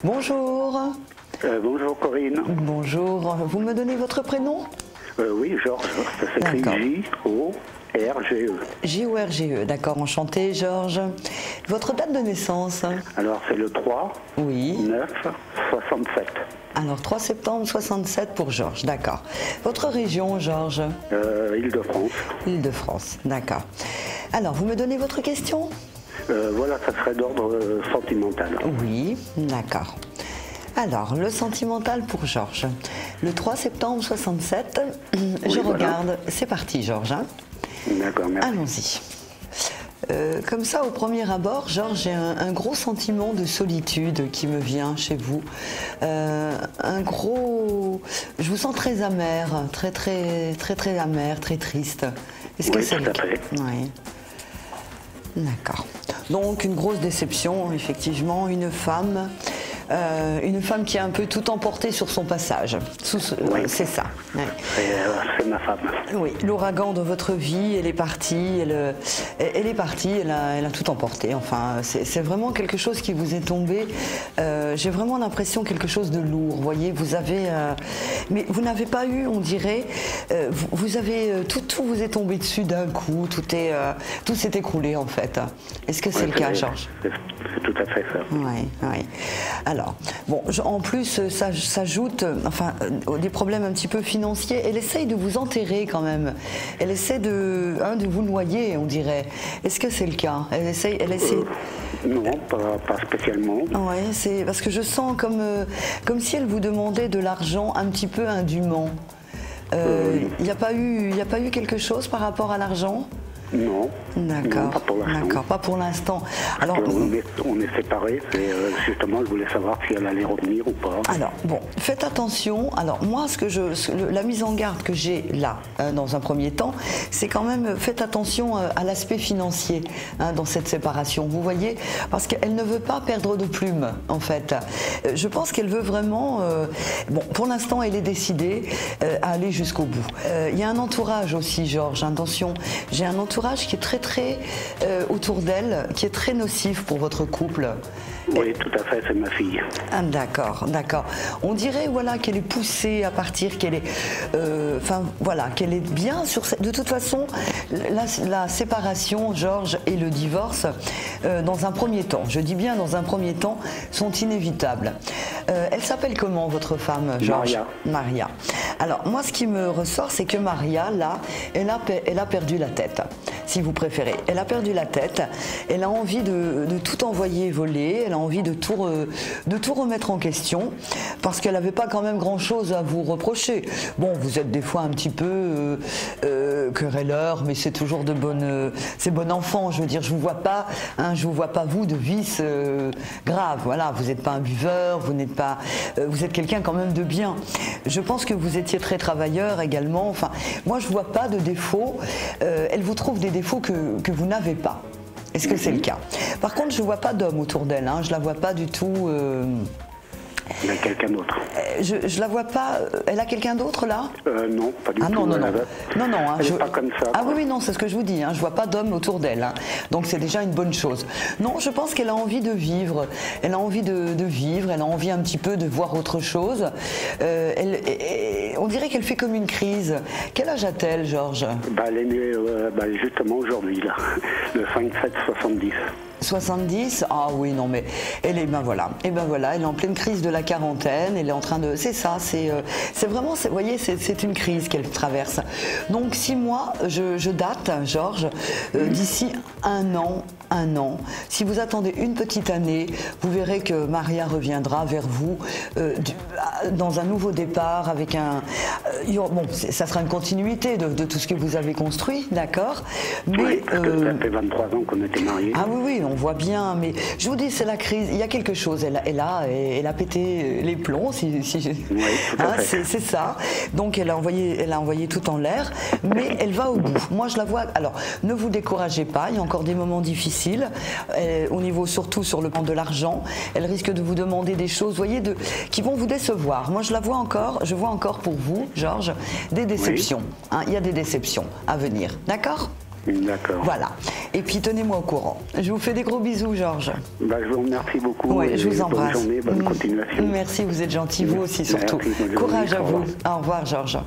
Bonjour. Bonjour Corinne. Bonjour. Vous me donnez votre prénom? Oui, Georges. Ça s'écrit J-O-R-G-E. J-O-R-G-E, d'accord. Enchanté, Georges. Votre date de naissance? Alors, c'est le 3, Oui. 9, 67. Alors, 3 septembre 67 pour Georges, d'accord. Votre région, Georges? Île-de-France. Île-de-France, d'accord. Alors, vous me donnez votre question? Voilà, ça serait d'ordre sentimental. Oui, d'accord. Alors, le sentimental pour Georges. Le 3 septembre 67, je regarde. C'est parti, Georges. Hein. D'accord, merci. Allons-y. Comme ça, au premier abord, Georges, j'ai un gros sentiment de solitude qui me vient chez vous. Un gros... Je vous sens très amer, très amer, très triste. Est-ce que c'est le cas? Oui. D'accord. Donc, une grosse déception, effectivement, une femme qui a un peu tout emporté sur son passage. Oui. C'est ça. Oui. C'est ma femme. Oui, l'ouragan de votre vie, elle est partie, elle a tout emporté. Enfin, c'est vraiment quelque chose qui vous est tombé. J'ai vraiment l'impression quelque chose de lourd. Vous voyez, vous avez, mais vous n'avez pas eu, on dirait, vous avez tout vous est tombé dessus d'un coup. Tout s'est écroulé en fait. Est-ce que c'est le cas, Georges? C'est tout à fait ça. Oui, oui. Alors, bon, en plus, ça s'ajoute, enfin, des problèmes un petit peu financiers. Elle essaye de vous enterrer quand même. Elle essaie de vous noyer, on dirait. Est-ce que c'est le cas? Elle essaie... Non, pas spécialement. Oui, c'est parce que je sens comme si elle vous demandait de l'argent un petit peu indûment. Il n'y a pas eu quelque chose par rapport à l'argent? Non. D'accord. Pas pour l'instant. D'accord, pas pour l'instant. Alors, on est séparés. Justement, je voulais savoir si elle allait revenir ou pas. Alors, bon, faites attention. Alors, moi, la mise en garde que j'ai là, dans un premier temps, c'est quand même, faites attention à l'aspect financier dans cette séparation. Vous voyez, parce qu'elle ne veut pas perdre de plumes, en fait. Je pense qu'elle veut vraiment... bon, pour l'instant, elle est décidée à aller jusqu'au bout. Il y a un entourage aussi, Georges, attention. J'ai un entourage qui est très autour d'elle, qui est très nocif pour votre couple. Oui, tout à fait, c'est ma fille. Ah, d'accord, d'accord. On dirait voilà, qu'elle est poussée à partir, qu'elle est, voilà, qu'elle est bien sur... De toute façon, la séparation, Georges, et le divorce, dans un premier temps, je dis bien dans un premier temps, sont inévitables. Elle s'appelle comment, votre femme, Georges? Maria. Maria. Alors, moi, ce qui me ressort, c'est que Maria, là, elle a perdu la tête, si vous préférez. Elle a perdu la tête, elle a envie de tout envoyer voler, elle a envie de tout remettre en question, parce qu'elle n'avait pas quand même grand-chose à vous reprocher. Bon, vous êtes des fois un petit peu querelleur, mais c'est toujours c'est bon enfant, je veux dire, je vous vois pas, vous de vice grave, voilà, vous n'êtes pas un buveur, vous êtes quelqu'un quand même de bien. Je pense que vous étiez très travailleur également, enfin, moi je vois pas de défauts, elle vous trouve des défauts que vous n'avez pas. Est-ce que c'est le cas? Par contre, je ne vois pas d'homme autour d'elle, je ne la vois pas du tout... Elle a quelqu'un d'autre. Je la vois pas. Elle a quelqu'un d'autre là? Non, pas du tout. Non. Non, elle n'est pas comme ça. Ah oui, non, c'est ce que je vous dis. Je vois pas d'homme autour d'elle. Donc c'est déjà une bonne chose. Non, je pense qu'elle a envie de vivre. Elle a envie de vivre. Elle a envie un petit peu de voir autre chose. On dirait qu'elle fait comme une crise. Quel âge a-t-elle, Georges? Elle est née justement aujourd'hui, là, le 5/7/70. 70, ah oui, non mais elle est, voilà, elle est en pleine crise de la quarantaine, elle est en train de, c'est ça, c'est vraiment, vous voyez, c'est une crise qu'elle traverse. Donc 6 mois, je date, Georges, d'ici un an, si vous attendez une petite année, vous verrez que Maria reviendra vers vous dans un nouveau départ avec bon, ça sera une continuité de tout ce que vous avez construit, d'accord? Mais oui, parce que ça fait 23 ans qu'on était mariés. Ah oui, on voit bien, mais je vous dis, c'est la crise, il y a quelque chose, elle a pété les plombs, oui, c'est ça, donc elle a envoyé tout en l'air, mais elle va au bout. Moi je la vois, alors ne vous découragez pas, il y a encore des moments difficiles, au niveau surtout sur le plan de l'argent, elle risque de vous demander des choses, vous voyez, qui vont vous décevoir. Moi je vois encore pour vous, Georges, des déceptions, il y a des déceptions à venir, d'accord? D'accord. Voilà. Et puis tenez-moi au courant. Je vous fais des gros bisous, Georges. Bah, je vous remercie beaucoup. Ouais, je vous bonne embrasse. journée, bonne continuation. Merci, vous êtes gentil, vous aussi surtout. Merci, bonne journée, Courage à au vous. revoir. Au revoir, Georges.